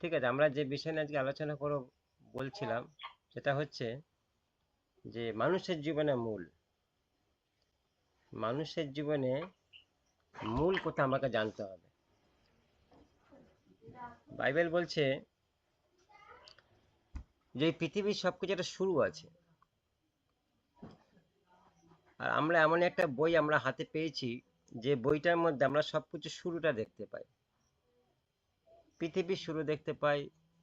ঠিক আছে, আমরা যে বিষয় নিয়ে আজকে আলোচনা করব বলছিলাম সেটা হচ্ছে যে মানুষের জীবনে মূল কথা আমাকে জানতে হবে। বাইবেল বলছে যে এই পৃথিবীর সবকিছু একটা শুরু আছে, আর আমরা এমন একটা বই আমরা হাতে পেয়েছি যে বইটার মধ্যে আমরা সবকিছু শুরুটা দেখতে পাই। পৃথিবীর শুরু দেখতে পাই,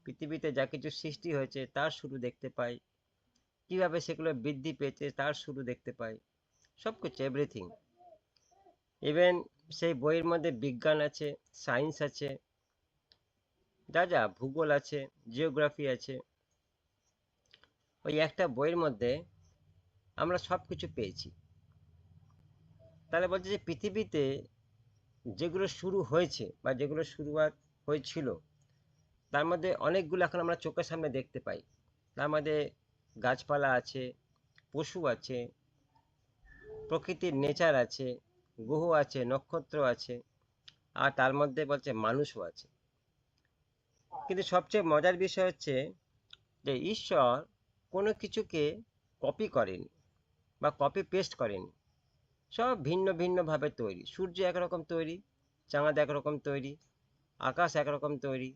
পৃথিবীতে যা কিছু সৃষ্টি হয়েছে তার শুরু দেখতে পাই, কিভাবে সেগুলো বৃদ্ধি পেয়েছে তার শুরু দেখতে পাই, সবকিছু এভরিথিং। ইভেন সেই বইয়ের মধ্যে বিজ্ঞান আছে, সায়েন্স আছে, যা যা ভূগোল আছে, জিওগ্রাফি আছে। ওই একটা বইয়ের মধ্যে আমরা সব কিছু পেয়েছি। তাহলে বলছে যে পৃথিবীতে যেগুলো শুরু হয়েছে বা যেগুলো শুরুয়াত হয়েছিল তার মধ্যে অনেকগুলো এখন আমরা চোখের সামনে দেখতে পাই। তার মধ্যে গাছপালা আছে, পশু আছে, প্রকৃতির নেচার আছে, গ্রহ আছে, নক্ষত্র আছে, আর তার মধ্যে বলছে মানুষও আছে। কিন্তু সবচেয়ে মজার বিষয় হচ্ছে যে ঈশ্বর কোনো কিছুকে কপি করেনি বা কপি পেস্ট করেনি। সব ভিন্ন ভিন্নভাবে তৈরি। সূর্য একরকম তৈরি, চাঁদ একরকম তৈরি, আকাশ একরকম তৈরি,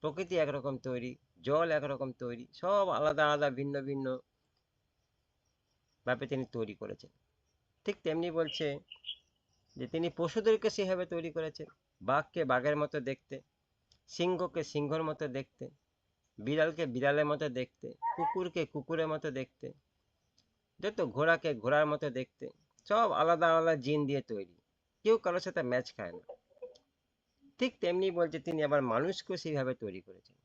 প্রকৃতি একরকম তৈরি, জল একরকম তৈরি, সব আলাদা আলাদা ভিন্ন ভিন্ন ভাবে তিনি তৈরি করেছেন। ঠিক তেমনি বলছে যে তিনি পশুদেরকে সেভাবে তৈরি করেছেন। বাঘকে বাঘের মতো দেখতে, সিংহকে সিংহর মতো দেখতে, বিড়ালকে বিড়ালের মতো দেখতে, কুকুরকে কুকুরের মতো দেখতে, যত ঘোড়াকে ঘোড়ার মতো দেখতে। সব আলাদা আলাদা জিন দিয়ে তৈরি, কেউ কারোর সাথে ম্যাচ খায় না। ঠিক তেমনি বলছে তিনি আবার মানুষকেও সেইভাবে তৈরি করেছেন।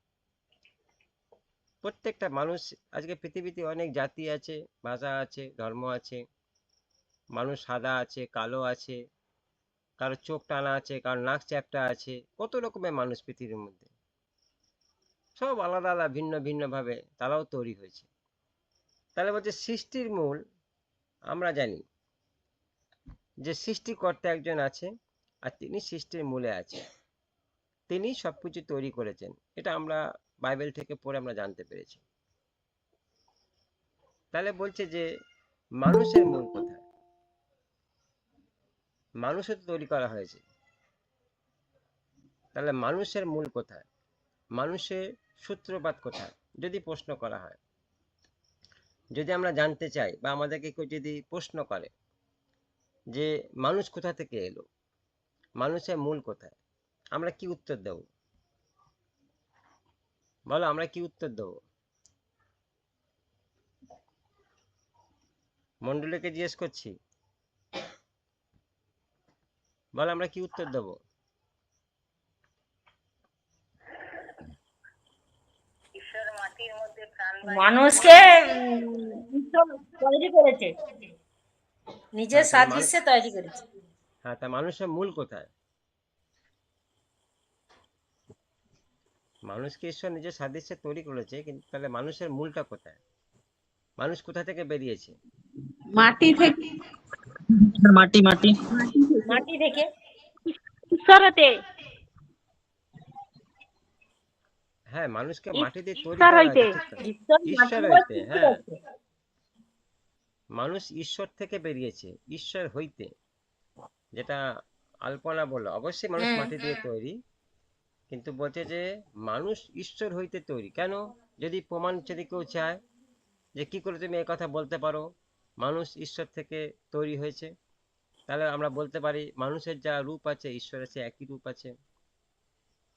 প্রত্যেকটা মানুষ, আজকে পৃথিবীতে অনেক জাতি আছে, ভাষা আছে, ধর্ম আছে। মানুষ সাদা আছে, কালো আছে, কারো চোখ টানা আছে, কারো নাক চ্যাপ্টা আছে, কত রকমের মানুষ পৃথিবীর মধ্যে। সব আলাদা আলাদা ভিন্ন ভিন্ন ভাবে তারাও তৈরি হয়েছে। তাহলে বলছে সৃষ্টির মূল আমরা জানি যে সৃষ্টিকর্তা একজন আছে, আর তিনি সৃষ্টির মূলে আছে, তিনি সবকিছু তৈরি করেছেন। এটা আমরা বাইবেল থেকে পড়ে আমরা জানতে পেরেছি। তাহলে বলছে যে মানুষের মূল কোথায়? মানুষও তো তৈরি করা হয়েছে, তাহলে মানুষের মূল কোথায়? মানুষের সূত্রপাত কোথায় যদি প্রশ্ন করা হয়, যদি আমরা জানতে চাই বা আমাদেরকে কেউ যদি প্রশ্ন করে যে মানুষ কোথা থেকে এলো, মানুষের মূল কোথায়, আমরা কি উত্তর দেব? বলো, আমরা কি উত্তর দেব? মন্ডলীকে জিজ্ঞেস করছি, বলো আমরা কি উত্তর দেব? মানুষকে ঈশ্বর তৈরি করেছে, নিজের হ্যাঁ, তাহলে সাদৃশ্যে তৈরি করেছে। হ্যাঁ, তা মানুষের মূল কোথায়? মানুষকে ঈশ্বর নিজের সাদৃশ্যে তৈরি করেছে, কিন্তু তাহলে মানুষের মূলটা কোথায়? মানুষ কোথা থেকে বেরিয়েছে? মাটি থেকে। মাটি মাটি মাটি থেকে। ঈশ্বরতে। হ্যাঁ, মানুষকে মাটি দিয়ে তৈরি ঈশ্বর করা হইতে। হয়েছে, ঠিক কথা। ঈশ্বর ঈশ্বর মাটির হইতে, সৃষ্টি হ্যাঁ, করেছে। মানুষ ঈশ্বর থেকে বেরিয়েছে, ঈশ্বর হইতে, যেটা আলপনা বললো। অবশ্যই মানুষ মাটি দিয়ে তৈরি, কিন্তু বলছে যে মানুষ ঈশ্বর হইতে তৈরি। কেন? যদি প্রমাণ যদি কেউ চায় যে কি করে তুমি এই কথা বলতে পারো মানুষ ঈশ্বর থেকে তৈরি হয়েছে, তাহলে আমরা বলতে পারি মানুষের যা রূপ আছে ঈশ্বরের সে একই রূপ আছে।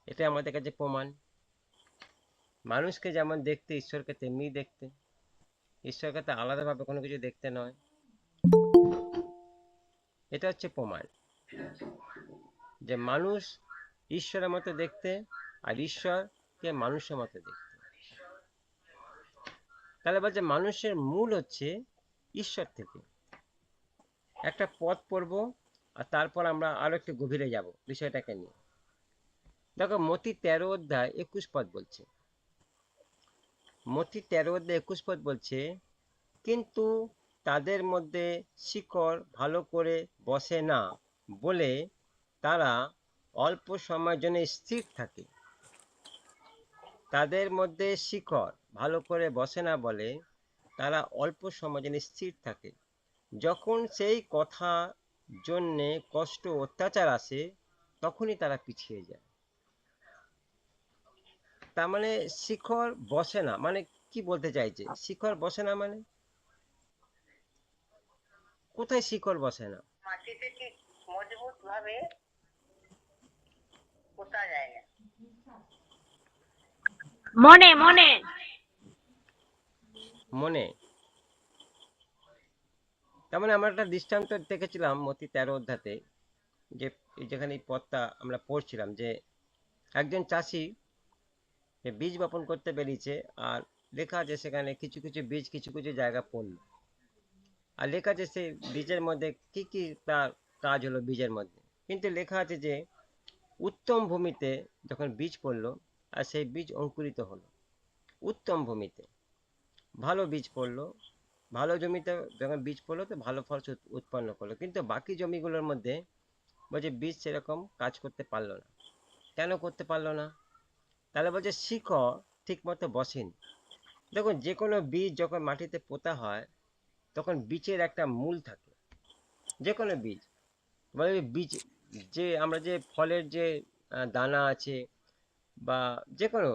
এটা আমাদের কাছে প্রমাণ। মানুষকে যেমন দেখতে ঈশ্বরকে তেমনি দেখতে, ঈশ্বরকে তো আলাদাভাবে কোনো কিছু দেখতে নয়। এটা হচ্ছে প্রমাণ যে মানুষ ঈশ্বরের মতো দেখতে, আর ঈশ্বরকে মানুষের মতো দেখতে। তাহলে বলছে মানুষের মূল হচ্ছে ঈশ্বর থেকে। একটা পথ পড়বো, আর তারপর আমরা আরো একটু গভীরে যাব বিষয়টাকে নিয়ে। দেখো, মতি 13 অধ্যায় 21 পদ বলছে, মতি 13 অধ্যায় 21 পদ বলছে, কিন্তু তাদের মধ্যে শিকড় ভালো করে বসে না বলে তারা অল্প সময়ের জন্য স্থির থাকে। তাদের মধ্যে শিকড় ভালো করে বসে না বলে তারা অল্প সময় জন্য স্থির থাকে। যখন সেই কথা জন্যে কষ্ট অত্যাচার আসে তখনই তারা পিছিয়ে যায়। তার মানে শিকড় বসে না মানে কি বলতে চাইছে? শিকড় বসে না মানে কোথায় শিকড় বসে না? মাটিতে ঠিক মজবুত ভাবে পোতা যায় না। মনে মনে মনে। তার মানে আমরা একটা দৃষ্টান্ত দেখেছিলাম মতি 13 অধ্যায়তে, যে এই যেখানে এই পথটা আমরা পড়ছিলাম, যে একজন চাষি বীজ বপন করতে বেরিয়েছে, আর লেখা আছে সেখানে কিছু কিছু বীজ কিছু কিছু জায়গা পড়লো, আর লেখা আছে সেই বীজের মধ্যে কি কি তার কাজ হলো বীজের মধ্যে, কিন্তু লেখা আছে যে উত্তম ভূমিতে যখন বীজ পড়লো আর সেই বীজ অঙ্কুরিত হলো। উত্তম ভূমিতে ভালো বীজ পড়লো, ভালো জমিতে যখন বীজ পড়লো তো ভালো ফল উৎপন্ন করলো, কিন্তু বাকি জমিগুলোর মধ্যে বলছে বীজ সেরকম কাজ করতে পারলো না। কেন করতে পারলো না? তাহলে বলছে শিকড় ঠিক মতো বসেনি। দেখুন, যে কোনো বীজ যখন মাটিতে পোতা হয় তখন বীজের একটা মূল থাকে। যে কোনো বীজ, মানে বীজ, যে আমরা যে ফলের যে দানা আছে বা যে কোনো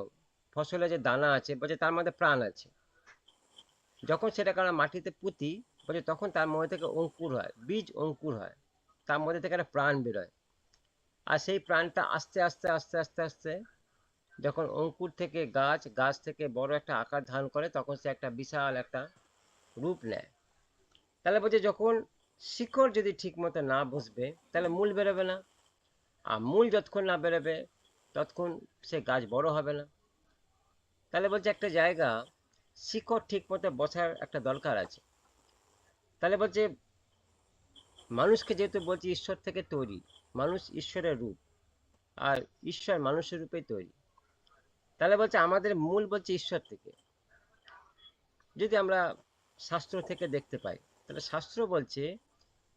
ফসলের যে দানা আছে বলছে তার মধ্যে প্রাণ আছে। যখন সেটাকে আমরা মাটিতে পুঁতি বলছে তখন তার মধ্যে থেকে অঙ্কুর হয়, বীজ অঙ্কুর হয়, তার মধ্যে থেকে একটা প্রাণ বেরোয়। আর সেই প্রাণটা আস্তে আস্তে আস্তে আস্তে আস্তে যখন অঙ্কুর থেকে গাছ, গাছ থেকে বড় একটা আকার ধারণ করে তখন সে একটা বিশাল একটা রূপ নেয়। তাহলে বলছে যখন শিকড় যদি ঠিক মতো না বসবে তাহলে মূল বেরোবে না, আর মূল যতক্ষণ না বেরোবে ততক্ষণ সে গাছ বড় হবে না। তাহলে বলছে একটা জায়গা শিকড় ঠিক মতো বসার একটা দরকার আছে। তাহলে বলছে মানুষকে যেহেতু বলছি ঈশ্বর থেকে তৈরি, মানুষ ঈশ্বরের রূপ, আর ঈশ্বর মানুষের রূপেই তৈরি, তাহলে বলছে আমাদের মূল বলছে ঈশ্বর থেকে। যদি আমরা শাস্ত্র থেকে দেখতে পাই তাহলে শাস্ত্র বলছে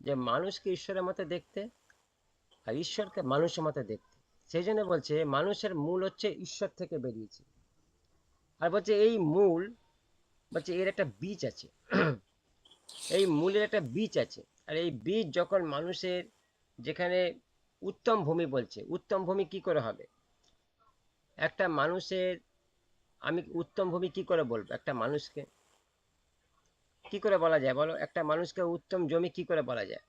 যে মানুষকে ঈশ্বরের মতো দেখতে আর ঈশ্বরকে মানুষের মতো দেখতে। সেই জন্য বলছে মানুষের মূল হচ্ছে ঈশ্বর থেকে বেরিয়েছে। আর বলছে এই মূল, বলছে এর একটা বীজ আছে এই মূলের একটা বীজ আছে। আর এই বীজ যখন মানুষের, যেখানে উত্তম ভূমি, বলছে উত্তম ভূমি কি করে হবে একটা মানুষের, আমি উত্তম ভূমি কি করে বলবো একটা মানুষকে? কি করে বলা যায় বলো? একটা মানুষকে উত্তম জমি কি করে বলা যায়?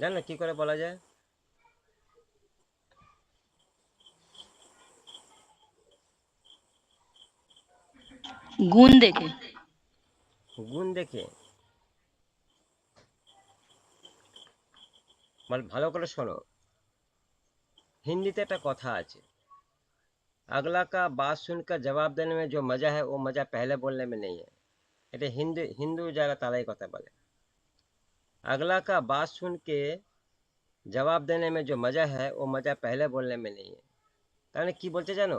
জানো কি করে বলা যায়? গুণ দেখে। গুণ দেখে? ভালো করে শোনো, হিন্দিতে একটা কথা আছে, अगला का बात सुनकर जवाब देने में जो मजा है वो मजा पहले बोलने में नहीं है। এটা হিন্দু হিন্দু যারা তারাই কথা বলে, अगला का बात सुन के जवाब देने में जो मजा है वो मजा पहले बोलने में नहीं है। তার মানে কি বলতে জানো?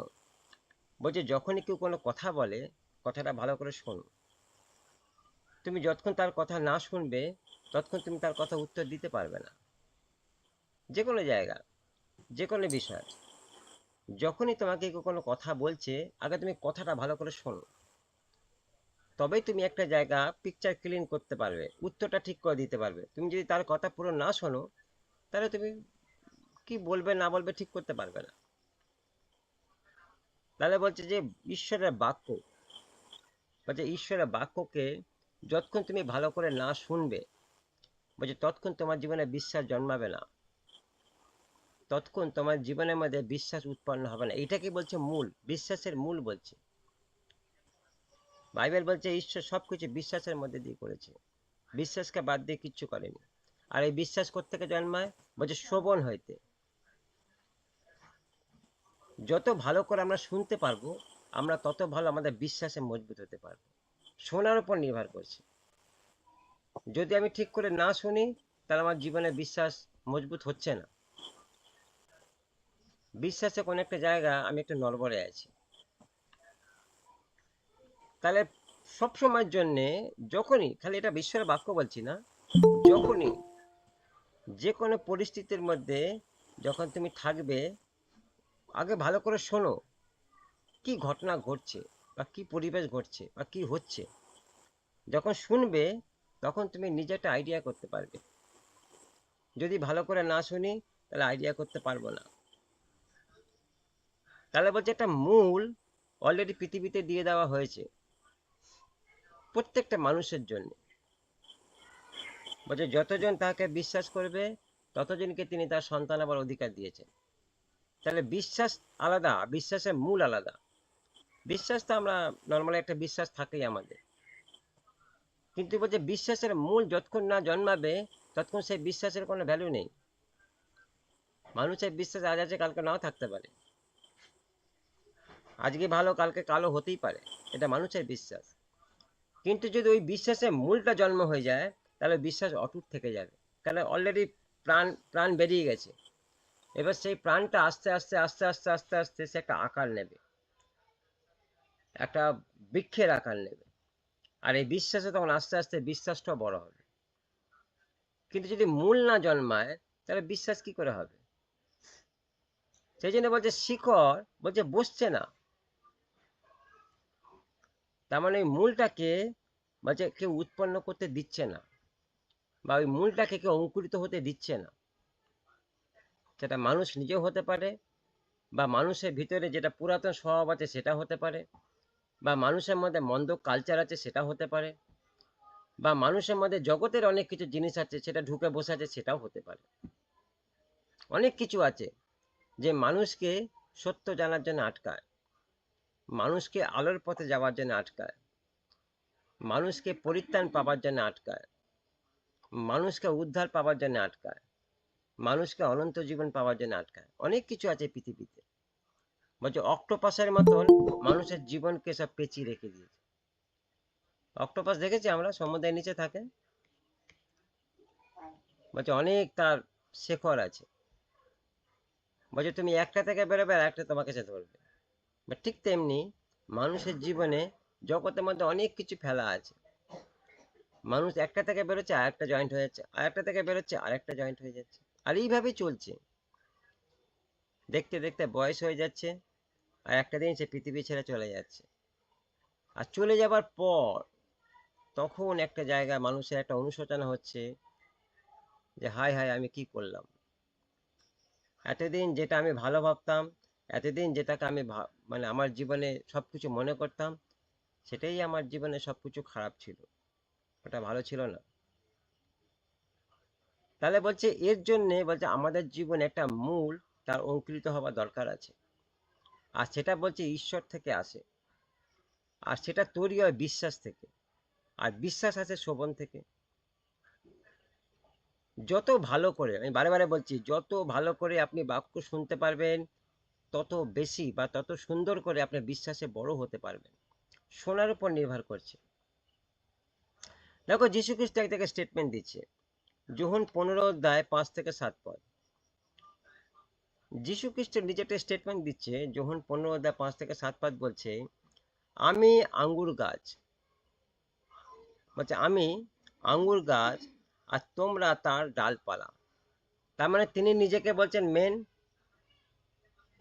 বলছে যখনই কেউ কোনো কথা বলে কথাটা ভালো করে শোনো। তুমি যতক্ষণ তার কথা না শুনবে ততক্ষণ তুমি তার কথা উত্তর দিতে পারবে না। যে কোনো জায়গা, যে কোনো বিষয়, যখনই তোমাকে কেউ কোনো কথা বলছে আগে তুমি কথাটা ভালো করে শোনো, তবেই তুমি একটা জায়গা পিকচার ক্লিন করতে পারবে, উত্তরটা ঠিক করে দিতে পারবে। তুমি যদি তার কথা পুরো না শোনো তাহলে তুমি কি বলবে না বলবে ঠিক করতে পারবে না। তাহলে বলছে যে ঈশ্বরের বাক্য, বলছে ঈশ্বরের বাক্যকে যতক্ষণ তুমি ভালো করে না শুনবে বলছে ততক্ষণ তোমার জীবনে বিশ্বাস জন্মাবে না, ততক্ষণ তোমার জীবনের মধ্যে বিশ্বাস উৎপন্ন হবে না। এটাকে বলছে মূল, বিশ্বাসের মূল বলছে। বাইবেল বলছে ঈশ্বর সবকিছু বিশ্বাসের মধ্যে দিয়ে করেছে, বিশ্বাসকে বাদ দিয়ে কিচ্ছু করেনি। আর এই বিশ্বাস কোত্থেকে জন্মায়? বলছে শ্রবণ হইতে। যত ভালো করে আমরা শুনতে পারবো আমরা তত ভালো আমাদের বিশ্বাসে মজবুত হতে পারবো। শোনার উপর নির্ভর করছে। যদি আমি ঠিক করে না শুনি তাহলে আমার জীবনে বিশ্বাস মজবুত হচ্ছে না। বিশ্বাসে কোনো একটা জায়গা আমি একটু নড়বড়ে আছি। তাহলে সব সময়ের জন্যে যখনই, খালি এটা বিশ্বের বাক্য বলছি না, যখনই যে কোনো পরিস্থিতির মধ্যে যখন তুমি থাকবে আগে ভালো করে শোনো কি ঘটনা ঘটছে বা কি পরিবেশ ঘটছে বা কি হচ্ছে। যখন শুনবে তখন তুমি নিজে একটা আইডিয়া করতে পারবে। যদি ভালো করে না শুনি তাহলে আইডিয়া করতে পারবো না। তাহলে বলছে একটা মূল অলরেডি পৃথিবীতে দিয়ে দেওয়া হয়েছে প্রত্যেকটা মানুষের জন্য। বলছে যতজন তাকে বিশ্বাস করবে ততজনকে তিনি তার সন্তান আবার অধিকার দিয়েছেন। তাহলে বিশ্বাস আলাদা, বিশ্বাসের মূল আলাদা। বিশ্বাস তো আমরা নর্মালি একটা বিশ্বাস থাকেই আমাদের, কিন্তু বলছে বিশ্বাসের মূল যতক্ষণ না জন্মাবে ততক্ষণ সেই বিশ্বাসের কোনো ভ্যালু নেই। মানুষের বিশ্বাস আজ আছে কালকে নাও থাকতে পারে, আজকে ভালো কালকে কালো হতেই পারে, এটা মানুষের বিশ্বাস। কিন্তু যদি ওই বিশ্বাসের মূলটা জন্ম হয়ে যায় তাহলে বিশ্বাস অটুট থেকে যাবে, কারণ অলরেডি প্রাণ প্রাণ বেরিয়ে গেছে। এবার সেই প্রাণটা আস্তে আস্তে আস্তে আস্তে আস্তে আস্তে সে একটা আকার নেবে, একটা বৃক্ষের আকার নেবে। আর এই বিশ্বাসে তখন আস্তে আস্তে বিশ্বাসটা বড় হবে। কিন্তু যদি মূল না জন্মায় তাহলে বিশ্বাস কি করে হবে? সেই জন্য বলছে শিকড় বলছে বসছে না। তার মানে ওই মূলটাকে বলছে কেউ উৎপন্ন করতে দিচ্ছে না, বা ওই মূলটাকে কেউ অঙ্কুরিত হতে দিচ্ছে না। সেটা মানুষ নিজেও হতে পারে, বা মানুষের ভিতরে যেটা পুরাতন স্বভাব আছে সেটা হতে পারে, বা মানুষের মধ্যে মন্দ কালচার আছে সেটা হতে পারে, বা মানুষের মধ্যে জগতের অনেক কিছু জিনিস আছে সেটা ঢুকে বসে আছে সেটাও হতে পারে। অনেক কিছু আছে যে মানুষকে সত্য জানার জন্য আটকায়, মানুষকে আলোর পথে যাওয়ার জন্য আটকায়, মানুষকে পরিত্রাণ পাওয়ার জন্য আটকায়, মানুষকে উদ্ধার পাওয়ার জন্য আটকায়, মানুষকে অনন্ত জীবন পাওয়ার জন্য আটকায়। অনেক কিছু আছে পৃথিবীতে। বলছে অক্টোপাসের মতন মানুষের জীবনকে সব পেঁচিয়ে রেখে দিয়েছে। অক্টোপাস দেখেছি আমরা, সমুদ্রের নিচে থাকে। বলছে অনেক তার শেকড় আছে। বলছে তুমি একটা থেকে বেরোবে আর একটা তোমাকে সে ধরবে। ঠিক তেমনি মানুষের জীবনে জগতের মধ্যে অনেক কিছু ফেলা আছে। মানুষ একটা থেকে বেরোচ্ছে আর একটা জয়েন্ট হয়ে যাচ্ছে, আর একটা থেকে বেরোচ্ছে আর একটা জয়েন্ট হয়ে যাচ্ছে, আর এইভাবেই চলছে। দেখতে দেখতে বয়স হয়ে যাচ্ছে, আর একটা দিন সে পৃথিবী ছেড়ে চলে যাচ্ছে। আর চলে যাবার পর তখন একটা জায়গায় মানুষের একটা অনুশোচনা হচ্ছে যে হায় হায় আমি কি করলাম। এতদিন যেটা আমি ভালো ভাবতাম, এতদিন যেটাকে আমি মানে আমার জীবনে সবকিছু মনে করতাম, সেটাই আমার জীবনে সবকিছু খারাপ ছিল, ওটা ভালো ছিল না। তাহলে বলছে এর জন্যে বলছে আমাদের জীবনে একটা মূল তার অঙ্কুরিত হওয়া দরকার আছে। আর সেটা বলছে ঈশ্বর থেকে আসে, আর সেটা তৈরি হয় বিশ্বাস থেকে, আর বিশ্বাস আসে শ্রবণ থেকে। যত ভালো করে, আমি বারে বারে বলছি, যত ভালো করে আপনি বাক্য শুনতে পারবেন তত বেশি বা তত সুন্দর করে আপনার বিশ্বাসে বড় হতে পারবেন। শোনার উপর নির্ভর করছে। দেখো যীশু খ্রিস্ট এক জায়গায় স্টেটমেন্ট দিচ্ছে, যোহন 15 অধ্যায় 5 থেকে 7 পদ। যীশু খ্রিস্ট নিজে একটা স্টেটমেন্ট দিচ্ছে, যোহন 15 অধ্যায় 5 থেকে 7 পদ বলছে, আমি আঙ্গুর গাছ, বলছে আমি আঙ্গুর গাছ আর তোমরা তার ডালপালা। তার মানে তিনি নিজেকে বলছেন মেন,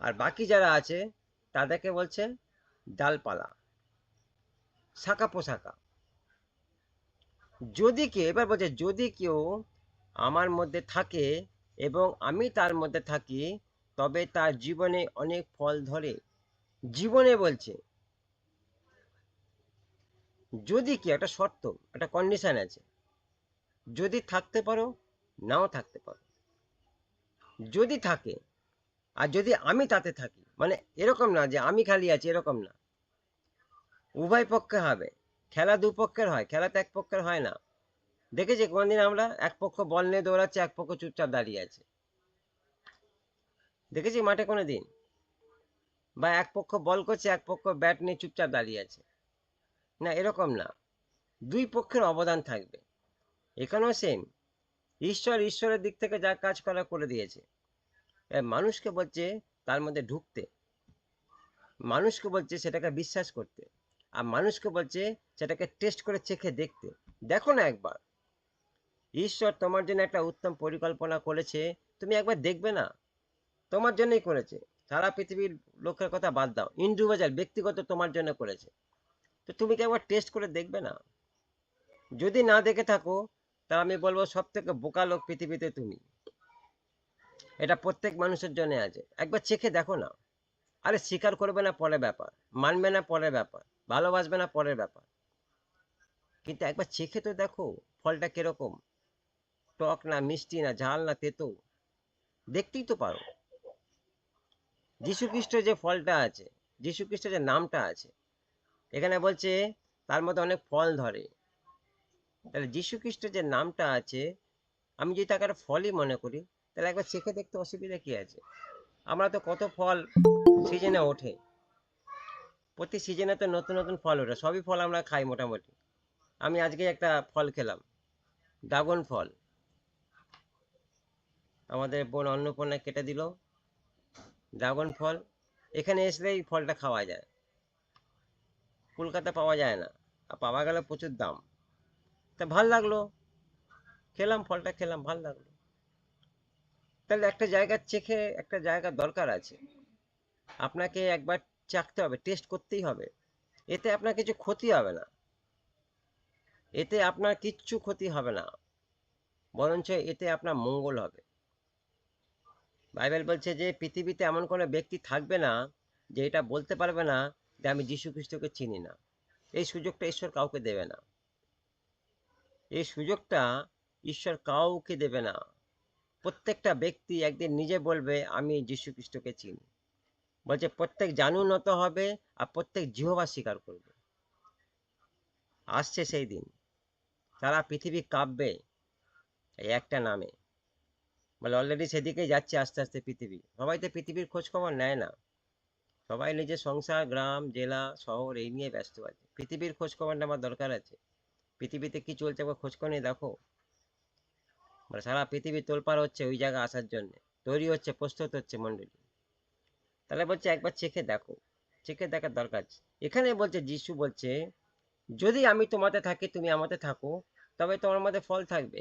আর বাকি যারা আছে তাদেরকে বলছে ডালপালা, শাখা পোশাকা। যদি কেউ, এবার বলছে যদি কেউ আমার মধ্যে থাকে এবং আমি তার মধ্যে থাকি তবে তার জীবনে অনেক ফল ধরে। জীবনে বলছে, যদি কি একটা শর্ত, একটা কন্ডিশন আছে, যদি থাকতে পারো নাও থাকতে পারো। যদি থাকে, আর যদি আমি তাতে থাকি, মানে এরকম না যে আমি খালি আছি, এরকম না, উভয় পক্ষে হবে। খেলা দুপক্ষের হয়, খেলা তো এক পক্ষের হয় না। দেখেছি কোনদিন আমরা এক পক্ষ বল নিয়ে দৌড়াচ্ছে, এক পক্ষ চুপচাপ দাঁড়িয়ে আছে? দেখেছি মাঠে কোনো দিন? বা এক পক্ষ বল করছে, এক পক্ষ ব্যাট নিয়ে চুপচাপ দাঁড়িয়ে আছে? না, এরকম না, দুই পক্ষের অবদান থাকবে। এখানেও সেম, ঈশ্বরের দিক থেকে যা কাজ করা করে দিয়েছে। মানুষকে বলছে তার মধ্যে ঢুকতে, মানুষকে বলছে সেটাকে বিশ্বাস করতে, আর মানুষকে বলছে সেটাকে টেস্ট করে চেখে দেখতে। দেখো না একবার, ঈশ্বর তোমার জন্য একটা উত্তম পরিকল্পনা করেছে, তুমি একবার দেখবে না? তোমার জন্যই করেছে, সারা পৃথিবীর লোকের কথা বাদ দাও, ইন্ডিভিজুয়াল ব্যক্তিগত তোমার জন্য করেছে, তো তুমি কি একবার টেস্ট করে দেখবে না? যদি না দেখে থাকো, তাহলে আমি বলবো সব থেকে বোকা লোক পৃথিবীতে তুমি। এটা প্রত্যেক মানুষের জন্য আছে, একবার চেখে দেখো না। আরে স্বীকার করবে না পরের ব্যাপার, মানবে না পরের ব্যাপার, ভালোবাসবে না পরের ব্যাপার, কিন্তু একবার চেখে তো দেখো ফলটা কিরকম, টক না মিষ্টি না ঝাল না তেতো, দেখতেই তো পারো। যীশু খ্রিস্টের যে ফলটা আছে, যীশু খ্রিস্টের যে নামটা আছে, এখানে বলছে তার মধ্যে অনেক ফল ধরে। তাহলে যীশু খ্রিস্টের যে নামটা আছে, আমি যদি তাকে একটা ফলই মনে করি, তাহলে একবার চেখে দেখতে অসুবিধা কি আছে? আমরা তো কত ফল সিজনে ওঠে, প্রতি সিজনে তো নতুন নতুন ফল ওঠে, সবই ফল আমরা খাই মোটামুটি। আমি আজকে একটা ফল খেলাম, ড্রাগন ফল। আমাদের বোন অন্নপূর্ণা কেটে দিল ড্রাগন ফল, এখানে এসলেই ফলটা খাওয়া যায়, কলকাতা পাওয়া যায় না, আর পাওয়া গেলে প্রচুর দাম। তা ভাল লাগলো, খেলাম ফলটা, খেলাম ভাল লাগলো। তাহলে একটা জায়গা চেখে একটা জায়গা দরকার আছে, আপনাকে একবার চাখতে হবে, টেস্ট করতেই হবে। এতে আপনার কিছু ক্ষতি হবে না, এতে আপনার কিচ্ছু ক্ষতি হবে না, বরঞ্চ এতে আপনার মঙ্গল হবে। বাইবেল বলছে যে পৃথিবীতে এমন কোনো ব্যক্তি থাকবে না যে এটা বলতে পারবে না যে আমি যীশু খ্রিস্টকে চিনি না। এই সুযোগটা ঈশ্বর কাউকে দেবে না, এই সুযোগটা ঈশ্বর কাউকে দেবে না। প্রত্যেকটা ব্যক্তি একদিন নিজে বলবে আমি যীশু খ্রিস্টকে চিনি। বলছে প্রত্যেক জানু নত হবে আর প্রত্যেক জিহ্বা স্বীকার করবে। আসছে সেই দিন, সারা পৃথিবী কাঁপবে এই একটা নামে। বলে অলরেডি সেদিকেই যাচ্ছে আস্তে আস্তে পৃথিবী। সবাই তো পৃথিবীর খোঁজ খবর নেয় না, সবাই নিজের সংসার, গ্রাম, জেলা, শহর এই নিয়ে ব্যস্ত আছে। পৃথিবীর খোঁজ খবর নেওয়ার দরকার আছে, পৃথিবীতে কি চলছে একবার খোঁজ খবর নিয়ে দেখো। মানে সারা পৃথিবী তোলপাড় হচ্ছে ওই জায়গা আসার জন্য, তৈরি হচ্ছে, প্রস্তুত হচ্ছে মন্ডলী। তাহলে বলছে একবার চেখে দেখো, চেখে দেখার দরকার আছে। এখানে বলছে যিশু বলছে যদি আমি তোমাতে থাকি তুমি আমাতে থাকো, তবে তোমার মধ্যে ফল থাকবে,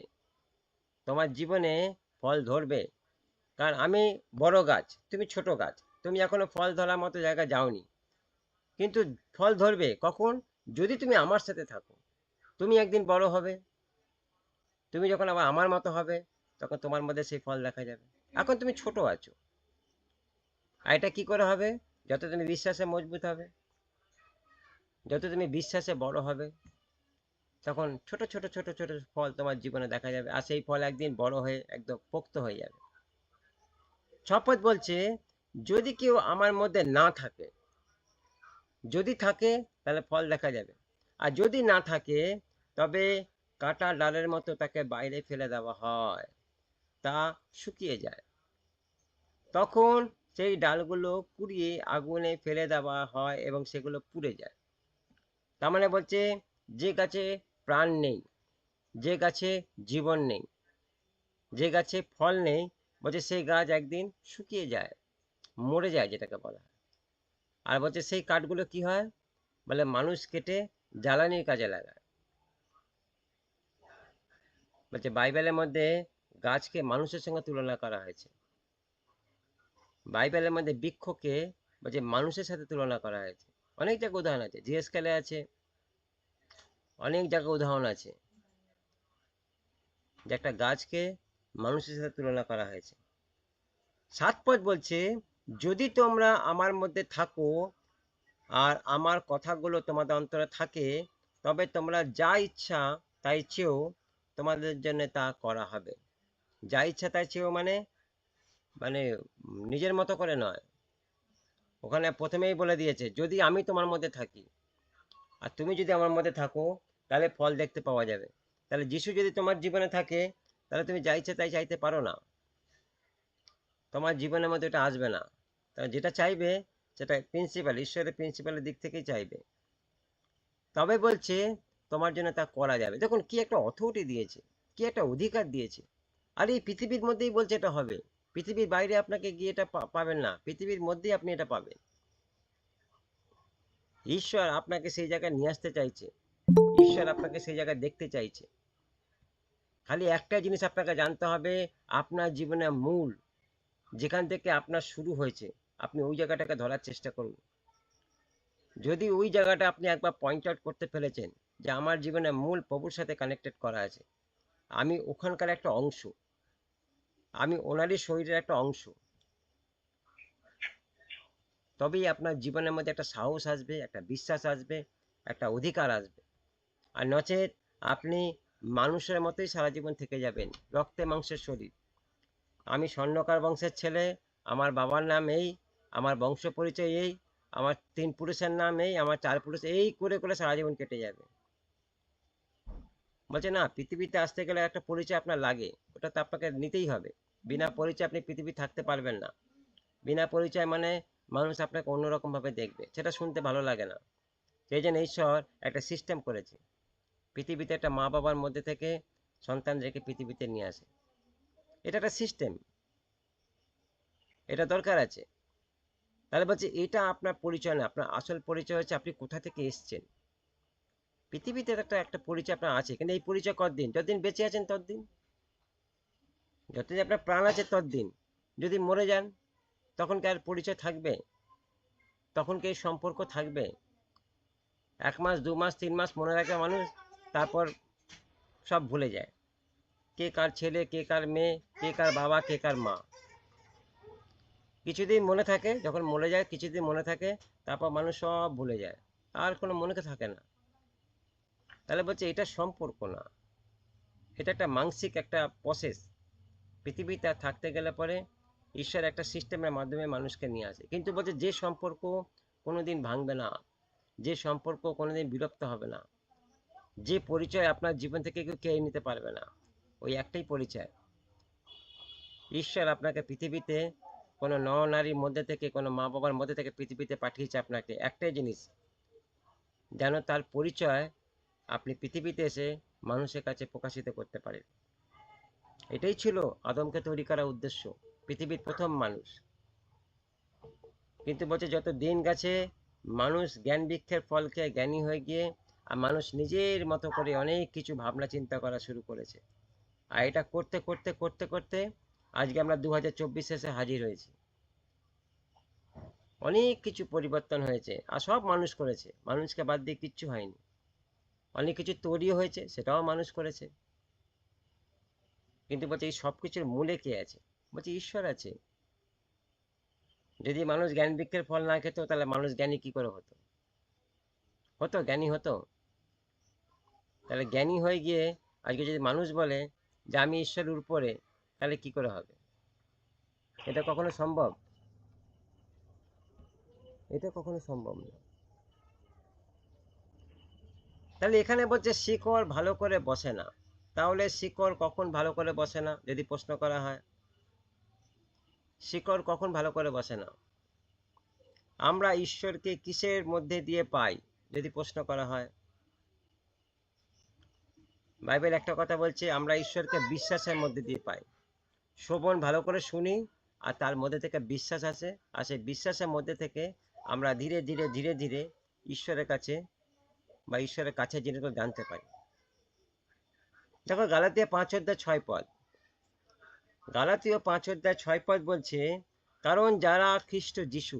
তোমার জীবনে ফল ধরবে। কারণ আমি বড় গাছ, তুমি ছোট গাছ, তুমি এখনো ফল ধরার মতো জায়গায় যাওনি, কিন্তু ফল ধরবে কখন? যদি তুমি আমার সাথে থাকো। তুমি একদিন বড় হবে, তুমি যখন আবার আমার মতো হবে, তখন তোমার মধ্যে সেই ফল দেখা যাবে। এখন তুমি ছোট আছো, আর এটা কি করে হবে? যত তুমি বিশ্বাসে মজবুত হবে, যত তুমি বিশ্বাসে বড় হবে, তখন ছোট ছোট ছোট ছোট ফল তোমার জীবনে দেখা যাবে, আর সেই ফল একদিন বড় হয়ে একদম পোক্ত হয়ে যাবে। শপথ বলছে যদি কেউ আমার মধ্যে না থাকে, যদি থাকে তাহলে ফল দেখা যাবে, আর যদি না থাকে তবে কাটা ডালের মতো তাকে বাইরে ফেলে দেওয়া হয়, তা শুকিয়ে যায়। তখন সেই ডালগুলো কুড়িয়ে আগুনে ফেলে দেওয়া হয় এবং সেগুলো পুড়ে যায়। তার মানে বলছে যে গাছে প্রাণ নেই, যে গাছে জীবন নেই, যে গাছে ফল নেই, বলছে সেই গাছ একদিন শুকিয়ে যায়, মরে যায় যেটাকে বলা হয়। আর বলছে সেই কাঠগুলো কি হয়? বলে মানুষ কেটে জ্বালানির কাজে লাগায়। বলছে বাইবেলের মধ্যে গাছকে মানুষের সঙ্গে তুলনা করা হয়েছে, বাইবেলের মধ্যে বৃক্ষকে বলছে মানুষের সাথে তুলনা করা হয়েছে। অনেক জায়গায় উদাহরণ আছে, জিএসকেলে আছে, অনেক জায়গায় উদাহরণ আছে যে একটা গাছকে মানুষের সাথে তুলনা করা হয়েছে। সাত পদ বলছে যদি তোমরা আমার মধ্যে থাকো আর আমার কথাগুলো তোমাদের অন্তরে থাকে, তবে তোমরা যা ইচ্ছা তাই চেয়েও তোমাদের জন্য তা করা হবে। যা ইচ্ছা তাই চেয়েও মানে মানে নিজের মতো করে নয়, ওখানে প্রথমেই বলে দিয়েছে যদি আমি তোমার মধ্যে থাকি আর তুমি যদি আমার মধ্যে থাকো, তাহলে ফল দেখতে পাওয়া যাবে। তাহলে যিশু যদি তোমার জীবনে থাকে, তাহলে তুমি যা ইচ্ছা তাই চাইতে পারো না, তোমার জীবনের মধ্যে এটা আসবে না। তাহলে যেটা চাইবে সেটা প্রিন্সিপাল, ঈশ্বরের প্রিন্সিপালের দিক থেকেই চাইবে, তবে বলছে তোমার জন্য তা করা যাবে। দেখুন কি একটা অথরিটি দিয়েছে, কি একটা অধিকার দিয়েছে। আর এই পৃথিবীর মধ্যেই বলছে এটা হবে, পৃথিবীর বাইরে আপনাকে গিয়ে এটা পাবেন না, পৃথিবীর মধ্যেই আপনি এটা পাবেন। ঈশ্বর আপনাকে সেই জায়গায় নিয়ে আসতে চাইছে, ঈশ্বর আপনাকে সেই জায়গায় দেখতে চাইছে। খালি একটা জিনিস আপনাকে জানতে হবে, আপনার জীবনের মূল যেখান থেকে আপনার শুরু হয়েছে আপনি ওই জায়গাটাকে ধরার চেষ্টা করুন। যদি ওই জায়গাটা আপনি একবার পয়েন্ট আউট করতে পেরেছেন যে আমার জীবনে মূল প্রভুর সাথে কানেক্টেড করা আছে, আমি ওখানকার একটা অংশ, আমি ওনারই শরীরের একটা অংশ, তবেই আপনার জীবনের মধ্যে একটা সাহস আসবে, একটা বিশ্বাস আসবে, একটা অধিকার আসবে। আর নচেত আপনি মানুষের মতোই সারা জীবন থেকে যাবেন, রক্তে মাংসের শরীর। আমি স্বর্ণকার বংশের ছেলে, আমার বাবার নাম এই, আমার বংশ পরিচয় এই, আমার 3 পুরুষের নাম এই, আমার 4 পুরুষ, এই করে করে সারা জীবন কেটে যাবে। বলছে না, পৃথিবীতে আসতে গেলে একটা পরিচয় আপনার লাগে, ওটা তো আপনাকে নিতেই হবে। বিনা পরিচয় আপনি পৃথিবী থাকতে পারবেন না। বিনা পরিচয় মানে মানুষ আপনাকে অন্যরকম ভাবে দেখবে, সেটা শুনতে ভালো লাগে না। সেই জন্য ঈশ্বর একটা সিস্টেম করেছে, পৃথিবীতে একটা মা বাবার মধ্যে থেকে সন্তান রেখে পৃথিবীতে নিয়ে আসে। এটা একটা সিস্টেম, এটা দরকার আছে। তাহলে বলছে এটা আপনার পরিচয় না, আপনার আসল পরিচয় হচ্ছে আপনি কোথা থেকে এসছেন। পৃথিবীতে একটা একটা পরিচয় আপনার আছে, কিন্তু এই পরিচয় কতদিন? যতদিন বেঁচে আছেন ততদিন, যতদিন আপনার প্রাণ আছে ততদিন। যদি মরে যান তখন কি আর পরিচয় থাকবে? তখন কি এই সম্পর্ক থাকবে? 1 মাস 2 মাস 3 মাস মনে রাখে মানুষ, তারপর সব ভুলে যায়। কে কার ছেলে, কে কার মেয়ে, কে কার বাবা, কে কার মা। কিছুদিন মনে থাকে, যখন মরে যায় কিছুদিন মনে থাকে, তারপর মানুষ সব ভুলে যায়, আর কোনো মনে থাকে না। তাহলে বলছে এটা সম্পর্ক না, এটা একটা মানসিক একটা প্রসেস। পৃথিবীতে থাকতে গেলে পরে ঈশ্বর একটা সিস্টেমের মাধ্যমে মানুষকে নিয়ে আসে। কিন্তু বলছে যে সম্পর্ক কোনোদিন ভাঙবে না, যে সম্পর্ক কোনোদিন বিলুপ্ত হবে না, যে পরিচয় আপনার জীবন থেকে কেউ কেড়ে নিতে পারবে না, ওই একটাই পরিচয়। ঈশ্বর আপনাকে পৃথিবীতে কোনো নর-নারীর মধ্যে থেকে, কোনো মা বাবার মধ্যে থেকে পৃথিবীতে পাঠিয়েছে আপনাকে একটাই জিনিস, যেন তার পরিচয় আপনি পৃথিবীতে এসে মানুষের কাছে প্রকাশিত করতে পারেন। এটাই ছিল আদমকে তৈরি করার উদ্দেশ্য, পৃথিবীর প্রথম মানুষ। কিন্তু বলছে যত দিন গেছে মানুষ জ্ঞান বৃক্ষের ফল খেয়ে জ্ঞানী হয়ে গিয়ে আর মানুষ নিজের মতো করে অনেক কিছু ভাবনা চিন্তা করা শুরু করেছে। আর এটা করতে করতে করতে করতে আজকে আমরা 2024 এসে হাজির হয়েছি। অনেক কিছু পরিবর্তন হয়েছে, আর সব মানুষ করেছে, মানুষকে বাদ দিয়ে কিচ্ছু হয়নি। অনেক কিছু তৈরি হয়েছে, সেটাও মানুষ করেছে। কিন্তু বলছে এই সব কিছুর মূলে কে আছে? বলছে ঈশ্বর আছে। যদি মানুষ জ্ঞান বৃক্ষের ফল না খেত তাহলে মানুষ জ্ঞানী কি করে হতো? হতো জ্ঞানী হতো? তাহলে জ্ঞানী হয়ে গিয়ে আজকে যদি মানুষ বলে যে আমি ঈশ্বরের উপরে, তাহলে কি করে হবে? এটা কখনো সম্ভব? এটা কখনো সম্ভব না। তাহলে এখানে বলছে শিকড় ভালো করে বসে না। তাহলে শিকড় কখন ভালো করে বসে না যদি প্রশ্ন করা হয়? শিকড় কখন ভালো করে বসে না? আমরা ঈশ্বরকে কিসের মধ্যে দিয়ে পাই যদি প্রশ্ন করা হয়? বাইবেল একটা কথা বলছে, আমরা ঈশ্বরকে বিশ্বাসের মধ্যে দিয়ে পাই। শ্রবণ ভালো করে শুনি, আর তার মধ্যে থেকে বিশ্বাস আসে, আর সেই বিশ্বাসের মধ্যে থেকে আমরা ধীরে ধীরে ধীরে ধীরে ঈশ্বরের কাছে বা ঈশ্বরের কাছে জিনিসগুলো জানতে পারি। দেখো গালাতিয়া 5:6 গালাতীয় 5:6 বলছে, কারণ যারা খ্রিস্ট যিশু,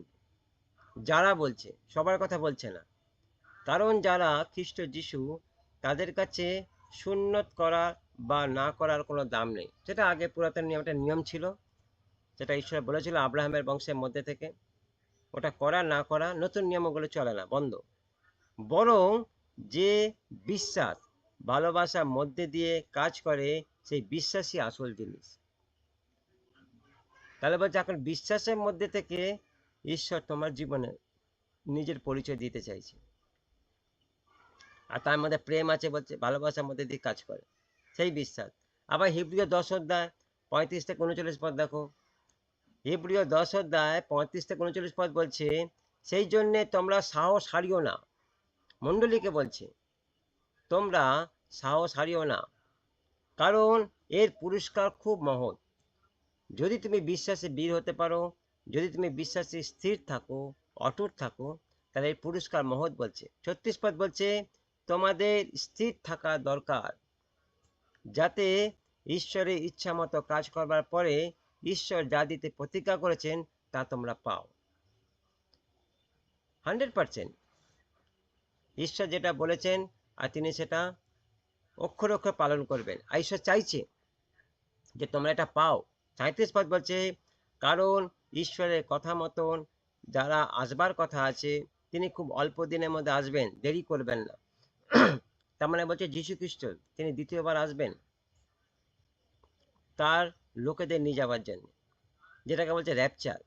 যারা বলছে, সবার কথা বলছে না, কারণ যারা খ্রিস্ট যিশু, তাদের কাছে সুন্নত করা বা না করার কোনো দাম নেই। সেটা আগে পুরাতন নিয়ম, একটা নিয়ম ছিল, যেটা ঈশ্বর বলেছিল আব্রাহামের বংশের মধ্যে থেকে, ওটা করা না করা নতুন নিয়ম, ওগুলো চলে না, বন্ধ। বরং যে বিশ্বাস ভালোবাসার মধ্যে দিয়ে কাজ করে, সেই বিশ্বাসই আসল জিনিস। তাহলে বলছে এখন বিশ্বাসের মধ্যে থেকে ঈশ্বর তোমার জীবনে নিজের পরিচয় দিতে চাইছে, আর তার মধ্যে প্রেম আছে বলছে, ভালোবাসার মধ্যে দিয়ে কাজ করে, সেই বিশ্বাস। আবার হিব্রীয় 10:35-39 দেখো, হিব্রীয় 10:35-39 বলছে, সেই জন্যে তোমরা সাহস হারিও না। মণ্ডলীকে বলছে তোমরা সাহস হারিও না, কারণ এর পুরস্কার খুব মহৎ। যদি তুমি বিশ্বাসে বীর হতে পারো, যদি তুমি বিশ্বাসে স্থির থাকো, অটুট থাকো, তাহলে এর পুরস্কার মহৎ। বলছে 36 বলছে, তোমাদের স্থির থাকা দরকার, যাতে ঈশ্বরের ইচ্ছা মতো কাজ করবার পরে ঈশ্বর যা দিতে প্রতিজ্ঞা করেছেন তা তোমরা পাও। 100%। ঈশ্বর যেটা বলেছেন আর তিনি সেটা অক্ষরে অক্ষরে পালন করবেন। আর ঈশ্বর চাইছে যে তোমরা এটা পাও। 37 পদ বলছে, কারণ ঈশ্বরের কথা মতন যারা আসবার কথা আছে তিনি খুব অল্প দিনের মধ্যে আসবেন, দেরি করবেন না। তার মানে বলছে যীশু খ্রিস্ট তিনি দ্বিতীয়বার আসবেন তার লোকেদের নিয়ে যাওয়ার জন্য, যেটাকে বলছে র্যাপচার।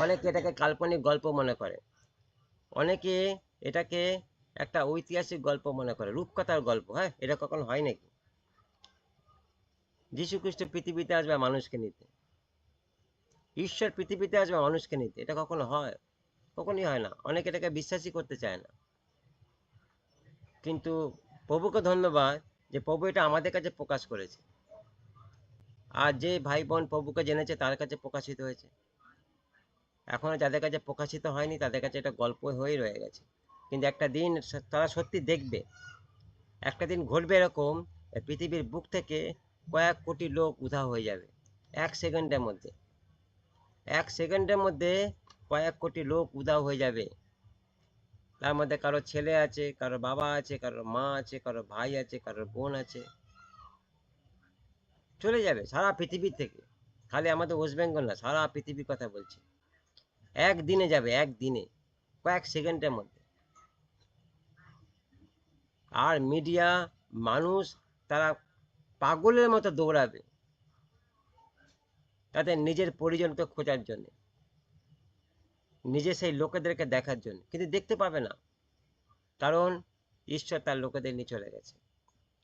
অনেকে এটাকে কাল্পনিক গল্প মনে করে, অনেকে এটাকে একটা ঐতিহাসিক গল্প মনে করে, রূপকথার গল্প। হ্যাঁ, এটা কখনো হয় নাকি? যীশু খ্রিস্ট পৃথিবীতে আসবে মানুষকে নিতে, ঈশ্বর পৃথিবীতে আসবে মানুষকে নিতে, এটা কখনো হয়? কখনই হয় না। অনেকে এটাকে বিশ্বাসই করতে চায় না। কিন্তু প্রভুকে ধন্যবাদ যে প্রভু এটা আমাদের কাছে প্রকাশ করেছে, আর যে ভাই বোন প্রভুকে জেনেছে তার কাছে প্রকাশিত হয়েছে। এখনো যাদের কাছে প্রকাশিত হয়নি তাদের কাছে এটা গল্প হয়েই রয়ে গেছে। কিন্তু একটা দিন তারা সত্যি দেখবে, একটা দিন ঘটবে এরকম, পৃথিবীর বুক থেকে কয়েক কোটি লোক উধাও হয়ে যাবে 1 সেকেন্ডের মধ্যে। 1 সেকেন্ডের মধ্যে কয়েক কোটি লোক উধাও হয়ে যাবে। তার মধ্যে কারো ছেলে আছে, কারো বাবা আছে, কারো মা আছে, কারো ভাই আছে, কারো বোন আছে, চলে যাবে সারা পৃথিবী থেকে। খালি আমাদের ওয়েস্ট বেঙ্গল না, সারা পৃথিবীর কথা বলছি। একদিনে যাবে, একদিনে, কয়েক সেকেন্ডের মধ্যে। আর মিডিয়া, মানুষ, তারা পাগলের মতো দৌড়াবে তাদের নিজের পরিজনকে খোঁজার জন্য, নিজে সেই লোকেদেরকে দেখার জন্য, কিন্তু দেখতে পাবে না, কারণ ঈশ্বর তার লোকেদের নিয়ে চলে গেছে,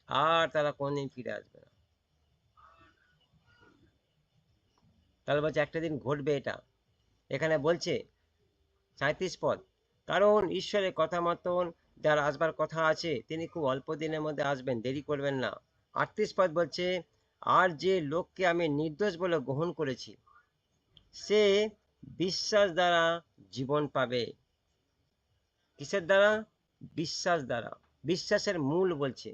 আর তারা কোনদিন ফিরে আসবে না। তাহলে বলছে একটা দিন ঘটবে এটা। এখানে বলছে 37 পদ, কারণ ঈশ্বরের কথা মতন যার আসবার কথা আছে তিনি খুব অল্প দিনের মধ্যে আসবেন, দেরি করবেন না। 38 পদ বলছে, আর যে লোককে আমি নির্দোষ বলে গ্রহণ করেছি সে বিশ্বাস দ্বারা জীবন পাবে। কিসের দ্বারা? বিশ্বাস দ্বারা। বিশ্বাসের মূল বলছে।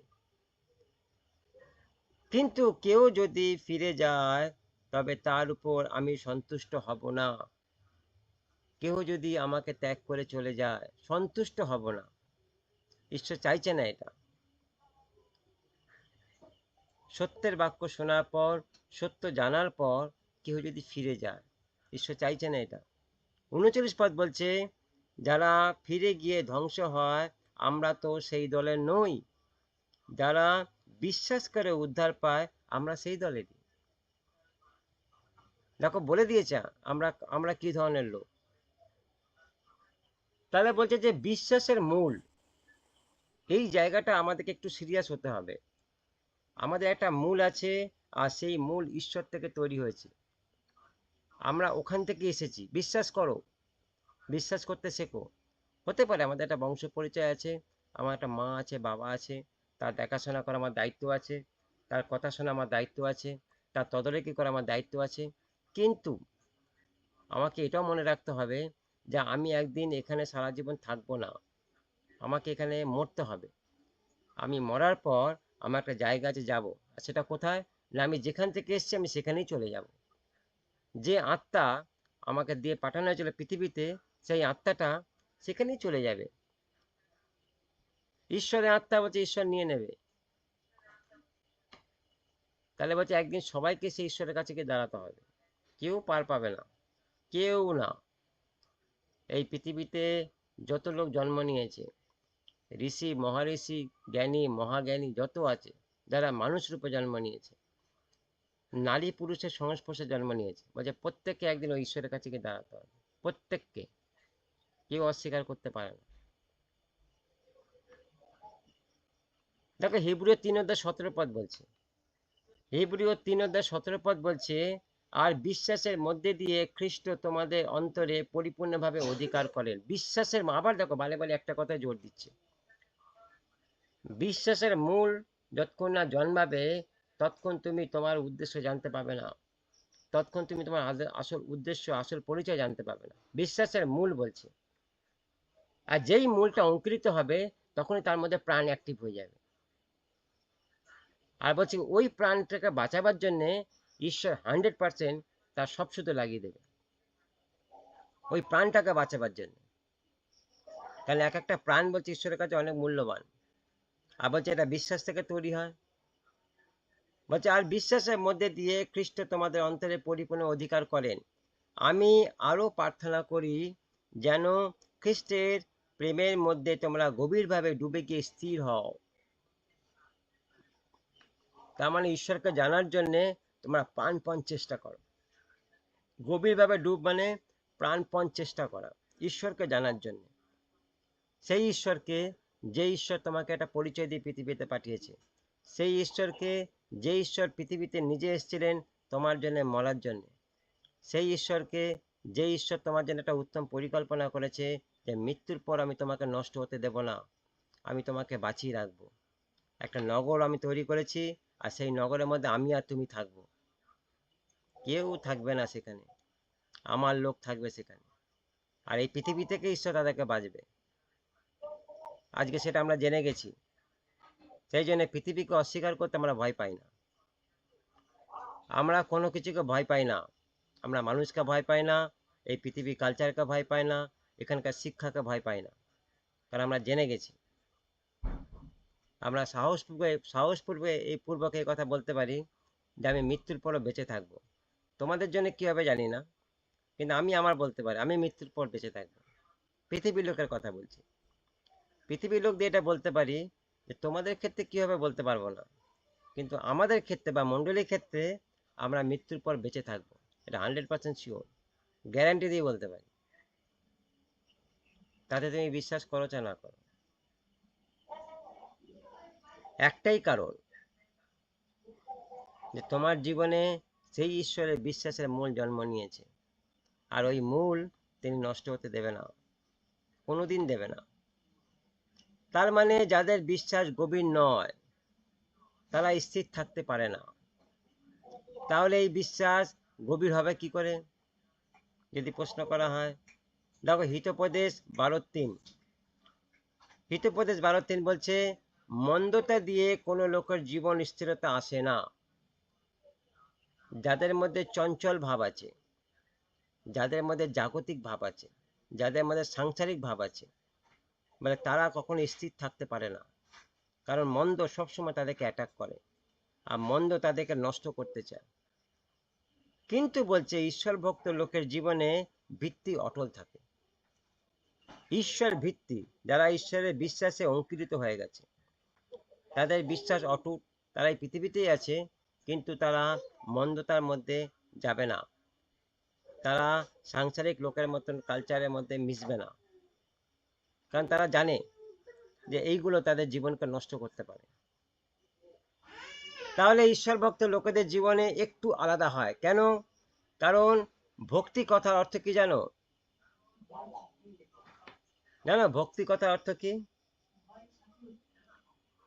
কিন্তু কেউ যদি ফিরে যায় তবে তার উপর আমি সন্তুষ্ট হব না। কেউ যদি আমাকে ত্যাগ করে চলে যায় সন্তুষ্ট হব না। ঈশ্বর চাইছে না এটা। সত্যের বাক্য শোনার পর, সত্য জানার পর কেউ যদি ফিরে যায়, ঈশ্বর চাইছে না এটা। 39 পদ বলছে, যারা ফিরে গিয়ে ধ্বংস হয় আমরা তো সেই দলের নই, যারা বিশ্বাস করে উদ্ধার পায় আমরা সেই দলেরই। দেখো বলে দিয়েছে আমরা আমরা কি ধরনের লোক। তাহলে বলছে যে বিশ্বাসের মূল, এই জায়গাটা আমাদেরকে একটু সিরিয়াস হতে হবে। আমাদের একটা মূল আছে, আর সেই মূল ঈশ্বর থেকে তৈরি হয়েছে, আমরা ওখান থেকে এসেছি। বিশ্বাস করো, বিশ্বাস করতে শেখো। হতে পারে আমাদের একটা বংশ পরিচয় আছে, আমার একটা মা আছে, বাবা আছে, তার দেখাশোনা করা আমার দায়িত্ব আছে, তার কথা শোনা আমার দায়িত্ব আছে, তার তদারকি করা আমার দায়িত্ব আছে। কিন্তু আমাকে এটাও মনে রাখতে হবে যে আমি একদিন এখানে সারা জীবন থাকবো না, আমাকে এখানে মরতে হবে। আমি মরার পর আমার একটা জায়গা আছে যাব, আর সেটা কোথায়? না, আমি যেখান থেকে এসেছি আমি সেখানেই চলে যাব। যে আত্মা আমাকে দিয়ে পাঠানো হয়েছিল পৃথিবীতে, সেই আত্মাটা সেখানেই চলে যাবে। ঈশ্বরের আত্মা বলছে ঈশ্বর নিয়ে নেবে। তাহলে বলছে একদিন সবাইকে সেই ঈশ্বরের কাছে গিয়ে দাঁড়াতে হবে, কেউ পার পাবে না, কেউ না। এই পৃথিবীতে যত লোক জন্ম নিয়েছে, ঋষি, মহাঋষি, জ্ঞানী, মহাজ্ঞানী যত আছে, যারা মানুষ রূপে জন্ম নিয়েছে, নারী পুরুষের সংস্পর্শে জন্ম নিয়েছে, বলছে প্রত্যেককে একদিন ওই ঈশ্বরের কাছে গিয়ে দাঁড়াতে হবে, প্রত্যেককে, কেউ অস্বীকার করতে পারে না। দেখো হিব্রুয় 3:17 পদ বলছে, হিব্রুয় 3:17 পদ বলছে, আর বিশ্বাসের মধ্যে দিয়ে খ্রিস্ট তোমাদের অন্তরে পরিপূর্ণভাবে অধিকার করেন। বিশ্বাসের, আবার দেখো বালে বালে একটা কথায় জোর দিচ্ছে, বিশ্বাসের মূল যতক্ষণ না জন্মাবে ততক্ষণ তুমি তোমার উদ্দেশ্য জানতে পাবে না, ততক্ষণ তুমি তোমার আসল উদ্দেশ্য, আসল পরিচয় জানতে পারবে না। বিশ্বাসের মূল বলছে। আর যেই মূলটা অঙ্কুরিত হবে তখনই তার মধ্যে প্রাণ অ্যাক্টিভ হয়ে যাবে। আর বলছি ওই প্রাণটাকে বাঁচাবার জন্য ঈশ্বর 100% তার সব শুধু লাগিয়ে দেবে ওই প্রাণটাকে বাঁচাবার জন্য। কারণ এক একটা প্রাণ বলছে ঈশ্বরের কাছে অনেক মূল্যবান। আর বলছে এটা বিশ্বাস থেকে তৈরি হয়। বলছে আর বিশ্বাসের মধ্যে দিয়ে খ্রিস্ট তোমাদের অন্তরে পরিপূর্ণ অধিকার করেন। আমি আরো প্রার্থনা করি যেন খ্রিস্টের প্রেমের মধ্যে তোমরা গভীরভাবে ডুবে গিয়ে স্থির হও। তার মানে ঈশ্বরকে জানার জন্য তোমরা প্রাণপণ চেষ্টা করো। গভীরভাবে ডুব মানে প্রাণপণ চেষ্টা করা ঈশ্বরকে জানার জন্য। সেই ঈশ্বরকে, যে ঈশ্বর তোমাকে একটা পরিচয় দিয়ে পৃথিবীতে পাঠিয়েছে, সেই ঈশ্বরকে, যে ঈশ্বর পৃথিবীতে নিজে এসেছিলেন তোমার জন্য মরার জন্য, সেই ঈশ্বরকে, যে ঈশ্বর তোমার জন্য একটা উত্তম পরিকল্পনা করেছে যে মৃত্যুর পর আমি তোমাকে নষ্ট হতে দেব না, আমি তোমাকে বাঁচিয়ে রাখবো। একটা নগর আমি তৈরি করেছি, আর সেই নগরের মধ্যে আমি আর তুমি থাকবো। কেউ থাকবে না সেখানে, আমার লোক থাকবে সেখানে। আর এই পৃথিবী থেকে ঈশ্বর তাদেরকে বাঁচবে। আজকে সেটা আমরা জেনে গেছি। সেই জন্য পৃথিবীকে অস্বীকার করতে আমরা ভয় পাই না। আমরা কোনো কিছুকে ভয় পাই না। আমরা মানুষকে ভয় পাই না, এই পৃথিবী কালচারকে ভয় পাই না, এখানকার শিক্ষাকে ভয় পাই না। কারণ আমরা জেনে গেছি। আমরা সাহসপূর্বক এই পূর্বকে এই কথা বলতে পারি যে আমি মৃত্যুর পরও বেঁচে থাকবো। তোমাদের জন্য কি হবে জানি না, কিন্তু আমি আমার বলতে পারি আমি মৃত্যুর পর বেঁচে থাকবো। পৃথিবীর লোকের কথা বলছি। পৃথিবীর লোক দিয়ে এটা বলতে পারি যে তোমাদের ক্ষেত্রে কি হবে বলতে পারবো না, কিন্তু আমাদের ক্ষেত্রে বা মণ্ডলীর ক্ষেত্রে আমরা মৃত্যুর পর বেঁচে থাকবো। এটা 100% শিওর, গ্যারান্টি দিয়ে বলতে পারি। তাতে তুমি বিশ্বাস করো চা না করো। একটাই কারণ যে তোমার জীবনে সেই ঈশ্বরের বিশ্বাসের মূল জন্ম নিয়েছে, আর ওই মূল তিনি নষ্ট হতে দেবে না, কোনোদিন দেবে না। তার মানে যাদের বিশ্বাস গভীর নয় তারা স্থির থাকতে পারে না। তাহলে এই বিশ্বাস গভীর হবে কি করে যদি প্রশ্ন করা হয়? দেখো হিতোপদেশ 12:3, হিতোপদেশ 12:3 বলছে মন্দতা দিয়ে কোনো লোকের জীবন স্থিরতা আসে না। যাদের মধ্যে চঞ্চল ভাব আছে, যাদের মধ্যে জাগতিক ভাব আছে, যাদের মধ্যে সাংসারিক ভাব আছে, মানে তারা কখনো স্থির থাকতে পারে না। কারণ মন্দ সবসময় তাদেরকে অ্যাটাক করে, আর মন্দ তাদেরকে নষ্ট করতে চায়। কিন্তু বলছে ঈশ্বর ভক্ত লোকের জীবনে ভিত্তি অটল থাকে। ঈশ্বর ভিত্তি, যারা ঈশ্বরের বিশ্বাসে অঙ্কিত হয়ে গেছে, তাদের বিশ্বাস অটুট। তারা এই পৃথিবীতেই আছে, কিন্তু তারা মন্দতার মধ্যে যাবে না, তারা সাংসারিক লোকের মতন কালচারের মধ্যে মিশবে না। কারণ তারা জানে যে এইগুলো তাদের জীবনকে নষ্ট করতে পারে। তাহলে ঈশ্বর ভক্ত লোকেদের জীবনে একটু আলাদা হয় কেন? কারণ ভক্তি কথার অর্থ কি জানো? জানো ভক্তি কথার অর্থ কি?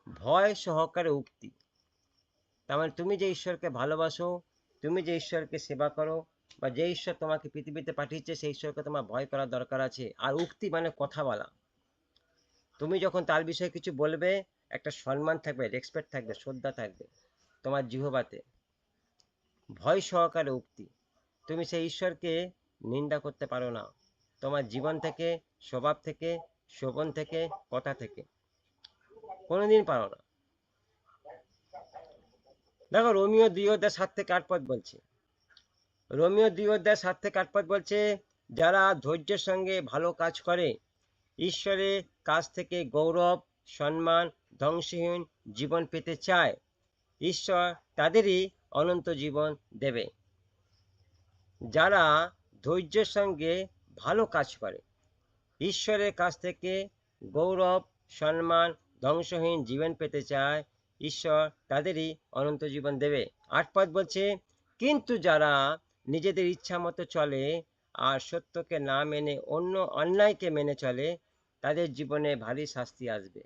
ভয় সহকারে উক্তি। তার মানে তুমি যে ঈশ্বরকে ভালোবাসো, তুমি যে ঈশ্বরকে সেবা করো, বা যে ঈশ্বর তোমাকে পৃথিবীতে পাঠিয়েছে সেই ঈশ্বরকে তোমার ভয় করার দরকার আছে। আর উক্তি মানে কথা বলা। তুমি যখন তার বিষয়ে কিছু বলবে, একটা সম্মান থাকবে, রেসপেক্ট থাকবে, শ্রদ্ধা থাকবে তোমার জিহ্বাতে। ভয় সহকারে উক্তি, তুমি সেই ঈশ্বরকে নিন্দা করতে পারো না তোমার জীবন থেকে, স্বভাব থেকে, শোভন থেকে, কথা থেকে, কোনোদিন পারো না। দেখো রোমিও 2:7-8 বলছে, রোমিও 2:7-8 বলছে যারা ধৈর্যের সঙ্গে ভালো কাজ করে ঈশ্বরের কাছ থেকে গৌরব, সম্মান, ধ্বংসহীন জীবন পেতে চায়, ঈশ্বর তাদেরই অনন্ত জীবন দেবে। যারা ধৈর্যের সঙ্গে ভালো কাজ করে ঈশ্বরের কাছ থেকে গৌরব, সম্মান, ধ্বংসহীন জীবন পেতে চায়, ঈশ্বর তাদেরই অনন্ত জীবন দেবে। 8 বলছে কিন্তু যারা নিজেদের ইচ্ছা মতো চলে আর সত্যকে না মেনে অন্য অন্যায়কে মেনে চলে, তাদের জীবনে ভারী শাস্তি আসবে।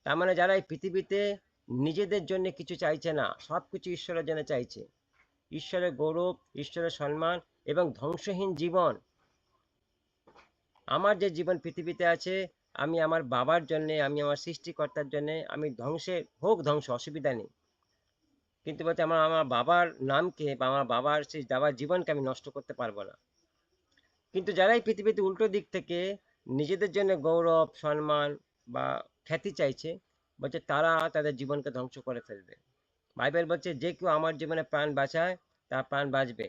তার মানে যারা এই পৃথিবীতে নিজেদের জন্য কিছু চাইছে না, সব কিছু ঈশ্বরের জন্য চাইছে, ঈশ্বরের গৌরব, ঈশ্বরের সম্মান এবং ধ্বংসহীন জীবন। আমার যে জীবন পৃথিবীতে আছে, আমি আমার বাবার জন্যে, আমি আমার সৃষ্টিকর্তার জন্যে, আমি ধ্বংসের হোক ধ্বংস, অসুবিধা নেই, কিন্তু বলতে আমার আমার বাবার নামকে বা আমার বাবার সেই বাবার জীবনকে আমি নষ্ট করতে পারবো না। কিন্তু যারা এই পৃথিবীতে উল্টো দিক থেকে নিজেদের জন্য গৌরব সম্মান বা খ্যাতি চাইছে, বলছে তারা তাদের জীবনকে ধ্বংস করে ফেলবে। বাইবেল বলছে যে কেউ আমার জীবনে প্রাণ বাঁচায় তার প্রাণ বাঁচবে,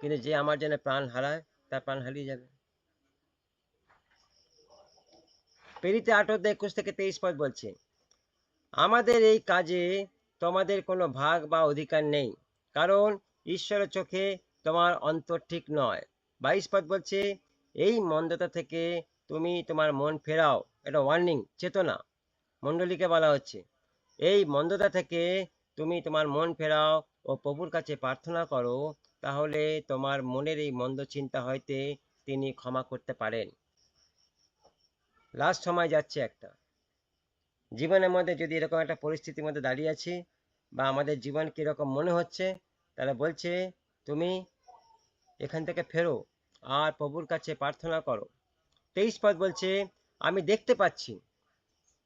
কিন্তু যে আমার জন্য প্রাণ হারায় তার প্রাণ হারিয়ে যাবে। পেরিতে 8:21-23 পদ বলছে, আমাদের এই কাজে তোমাদের কোনো ভাগ বা অধিকার নেই, কারণ ঈশ্বরের চোখে তোমার অন্তর ঠিক নয়। 22 পদ বলছে, এই মন্দতা থেকে তুমি তোমার মন ফেরাও। এটা ওয়ার্নিং, চেতনা মণ্ডলীকে বলা হচ্ছে। এই মন্দতা থেকে তুমি তোমার মন ফেরাও ও প্রভুর কাছে প্রার্থনা করো, তাহলে তোমার মনের এই মন্দ চিন্তা হইতে তিনি ক্ষমা করতে পারেন। লাস্ট সময় যাচ্ছে একটা, জীবনের মধ্যে যদি এরকম একটা পরিস্থিতির মধ্যে দাঁড়িয়ে আছি বা আমাদের জীবন কীরকম মনে হচ্ছে, তাহলে বলছে তুমি এখান থেকে ফেরো আর প্রভুর কাছে প্রার্থনা করো। 23 পদ বলছে, আমি দেখতে পাচ্ছি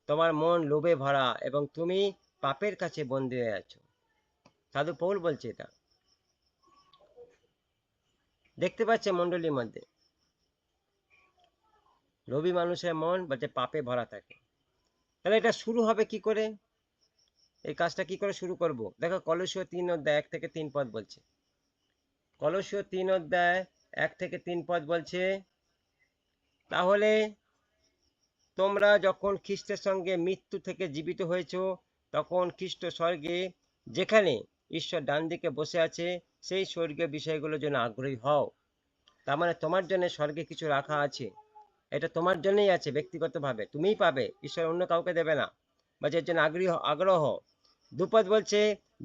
তোমার মন লোভে ভরা এবং তুমি পাপের কাছে বন্দী হয়ে আছো। সাধু পৌল বলছে এটা, দেখতে পাচ্ছে মণ্ডলীর মধ্যে লোভী মানুষের মন বলছে পাপে ভরা থাকে। তাহলে এটা শুরু হবে কি করে? এই কাজটা কি করে শুরু করব? দেখো কলসীয় 3:1-3 পদ বলছে, কলসীয় 3:1-3 পদ বলছে, তাহলে তোমরা যখন খ্রিস্টের সঙ্গে মৃত্যু থেকে জীবিত হয়েছ, তখন খ্রিস্ট স্বর্গে যেখানে ঈশ্বর ডান দিকে বসে আছে সেই স্বর্গীয় বিষয়গুলোর জন্য আগ্রহী হও। তার মানে তোমার জন্য স্বর্গে কিছু রাখা আছে, এটা তোমার জন্যই আছে ব্যক্তিগতভাবে, তুমিই পাবে, ঈশ্বর অন্য কাউকে দেবে না। বা এর জন্য আগ্রহ। 2 পদ বলছে,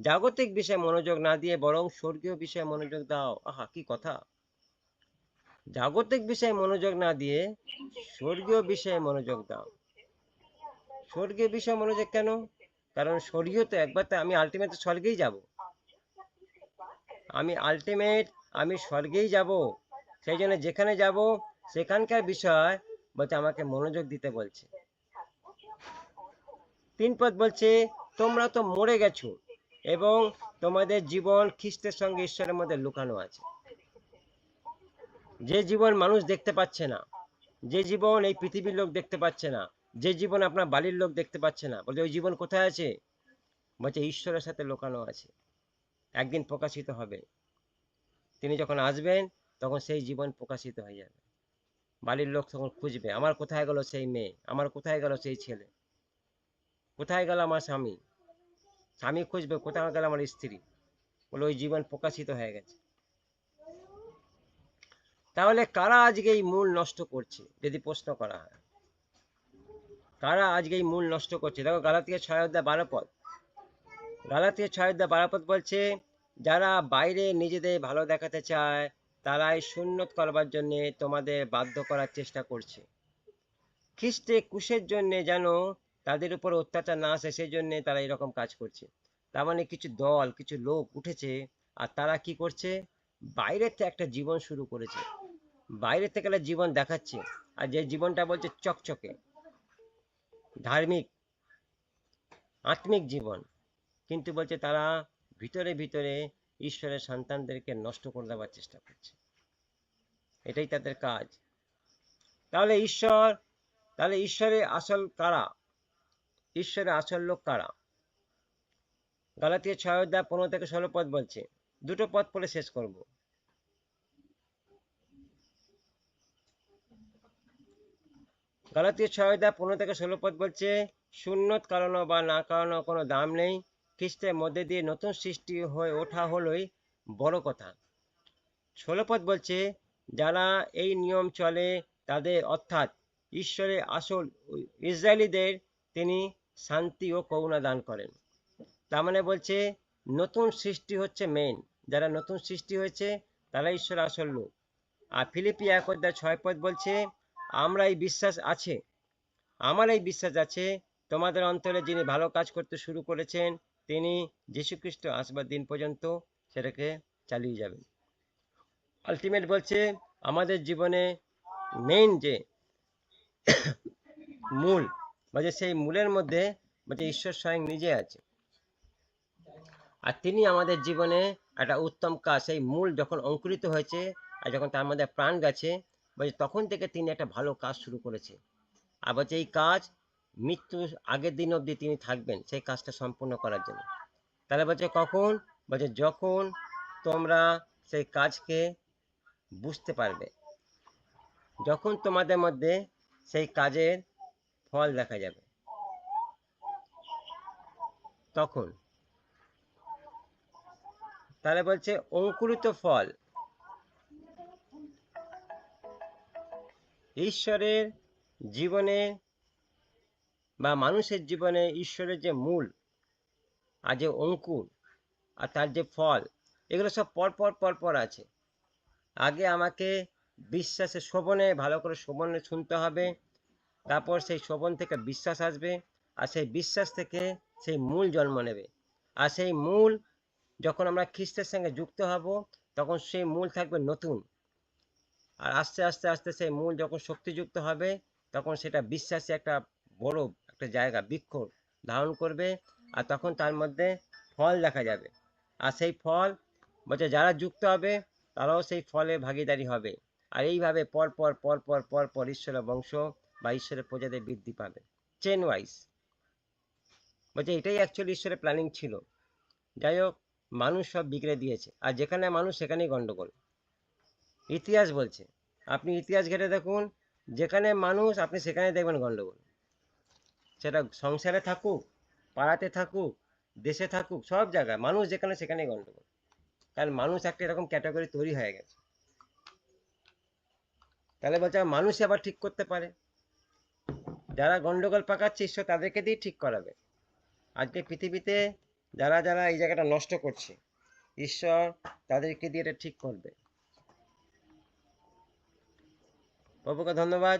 জাগতিক বিষয়ে মনোযোগ না দিয়ে বরং স্বর্গীয় বিষয়ে মনোযোগ দাও। আহা, কি কথা! জাগতিক বিষয়ে মনোযোগ না দিয়ে স্বর্গীয় বিষয়ে মনোযোগ দাও। স্বর্গীয় বিষয়ে মনোযোগ কেন? কারণ স্বর্গীয় তো একবার, তো আমি আলটিমেট স্বর্গেই যাব, আমি স্বর্গেই যাব। সেই জন্য যেখানে যাব সেখানকার বিষয় বলছে আমাকে মনোযোগ দিতে বলছে। 3 পদ বলছে, তোমরা তো মরে গেছো এবং তোমাদের জীবন খ্রিস্টের সঙ্গে ঈশ্বরের মধ্যে লুকানো আছে। যে জীবন মানুষ দেখতে পাচ্ছে না, যে জীবন এই পৃথিবীর লোক দেখতে পাচ্ছে না, যে জীবন আপনার বাড়ির লোক দেখতে পাচ্ছে না, বলছে ওই জীবন কোথায় আছে? বলছে ঈশ্বরের সাথে লুকানো আছে, একদিন প্রকাশিত হবে। তিনি যখন আসবেন তখন সেই জীবন প্রকাশিত হয়ে যাবে। বাড়ির লোক তখন খুঁজবে, আমার কোথায় গেল সেই মেয়ে, আমার কোথায় গেল সেই ছেলে, কোথায় গেল আমার স্বামী, স্বামী খুঁজবে কোথায় গেল আমার স্ত্রী, বলে ওই জীবন প্রকাশিত হয়ে গেছে। তাহলে কারা আজকে এই মূল নষ্ট করছে? যদি প্রশ্ন করা হয়, কারা আজকে এই মূল নষ্ট করছে? দেখো গালাতিয়া 6:12 পদ, গালাতিয়া 6:12 পদ বলছে, যারা বাইরে নিজেদের ভালো দেখাতে চায় তারাই সুন্নত করবার জন্য তোমাদের বাধ্য করার চেষ্টা করছে। খ্রিস্টে কুশের জন্য যেন তাদের উপর অত্যাচার না আসে সেই জন্য তারা এরকম কাজ করছে। তার মানে কিছু দল, কিছু লোক উঠেছে আর তারা কি করছে, বাইরের থেকে একটা জীবন শুরু করেছে, বাইরে থেকে একটা জীবন দেখাচ্ছে, আর যে জীবনটা বলছে চকচকে ধার্মিক আত্মিক জীবন, কিন্তু বলছে তারা ভিতরে ভিতরে ঈশ্বরের সন্তানদেরকে নষ্ট করে দেওয়ার চেষ্টা করছে, এটাই তাদের কাজ। তাহলে ঈশ্বরের আসল কারা? ঈশ্বরের আসল লোক কারা? গালাতিয়া 6:15-16 পদ বলছে, দুটো পদ পড়ে শেষ করব। গালাতিয়া 6:15-16 পদ বলছে, সুন্নত কারণে বা না কারণে কোনো দাম নেই, খ্রিস্টের মধ্যে দিয়ে নতুন সৃষ্টি হয়ে ওঠা হলোই বড় কথা। 16 পদ বলছে, যারা এই নিয়ম চলে তাদের, অর্থাৎ ঈশ্বরের আসল ইসরায়েলিদের তিনি শান্তি ও করুণা দান করেন। তার মানে বলছে নতুন সৃষ্টি হচ্ছে মেন, যারা নতুন সৃষ্টি হয়েছে তারা ঈশ্বর আসল লোক। আর ফিলিপি 1:6 পদ বলছে, আমার এই বিশ্বাস আছে তোমাদের অন্তরে যিনি ভালো কাজ করতে শুরু করেছেন তিনি যীশুখ্রিস্ট আসবার দিন পর্যন্ত সেটাকে চালিয়ে যাবেন। আলটিমেট বলছে আমাদের জীবনে মেইন যে মূল, বলছে সেই মূলের মধ্যে বলছে ঈশ্বর স্বয়ং নিজে আছে, আর তিনি আমাদের জীবনে একটা উত্তম কাজ, সেই মূল যখন অঙ্কুরিত হয়েছে আর যখন তার মধ্যে প্রাণ গেছে, বলছে তখন থেকে তিনি একটা ভালো কাজ শুরু করেছে। আর বলছে এই কাজ মৃত্যুর আগের দিন অবধি তিনি থাকবেন সেই কাজটা সম্পূর্ণ করার জন্য। তাহলে বলছে কখন? বলছে যখন তোমরা সেই কাজকে বুঝতে পারবে, যখন তোমাদের মধ্যে সেই কাজের ফল দেখা যাবে, তখন। তাহলে বলছে অঙ্কুরিত ফল ঈশ্বরের জীবনে বা মানুষের জীবনে ঈশ্বরের যে মূল আর যে অঙ্কুর আর তার যে ফল, এগুলো সব পরপর আছে। আগে আমাকে বিশ্বাসে শ্রবণে ভালো করে শ্রবণে শুনতে হবে, তারপর সেই শ্রবণ থেকে বিশ্বাস আসবে, আর সেই বিশ্বাস থেকে সেই মূল জন্ম নেবে। আর সেই মূল যখন আমরা খ্রিস্টের সঙ্গে যুক্ত হব তখন সেই মূল থাকবে নতুন, আর আস্তে আস্তে আস্তে সেই মূল যখন শক্তিযুক্ত হবে তখন সেটা বিশ্বাসে একটা বড় একটা জায়গা বৃক্ষ ধারণ করবে, আর তখন তার মধ্যে ফল দেখা যাবে। আর সেই ফল বলছে যারা যুক্ত হবে তারাও সেই ফলে ভাগীদারি হবে। আর এইভাবে পর ঈশ্বরের বংশ বা ঈশ্বরের প্রজাদের বৃদ্ধি পাবে চেন ওয়াইজ। বলছে এটাই অ্যাকচুয়ালি ঈশ্বরের প্ল্যানিং ছিল। যাই হোক, মানুষ সব বিগড়ে দিয়েছে, আর যেখানে মানুষ সেখানেই গন্ডগোল। ইতিহাস বলছে, আপনি ইতিহাস ঘেটে দেখুন, যেখানে মানুষ আপনি সেখানে দেখবেন গন্ডগোল। সেটা সংসারে থাকুক, পাড়াতে থাকুক, দেশে থাকুক, সব জায়গায় মানুষ যেখানে সেখানেই গন্ডগোল। কারণ মানুষ একটা এরকম ক্যাটাগরি তৈরি হয়ে গেছে। তাহলে বলছে মানুষই আবার ঠিক করতে পারে, যারা গন্ডগোল পাকাচ্ছে ঈশ্বর তাদেরকে দিয়ে ঠিক করাবে। আজকে পৃথিবীতে যারা যারা এই জায়গাটা নষ্ট করছে ঈশ্বর তাদেরকে দিয়ে এটা ঠিক করবে। প্রভুকে ধন্যবাদ।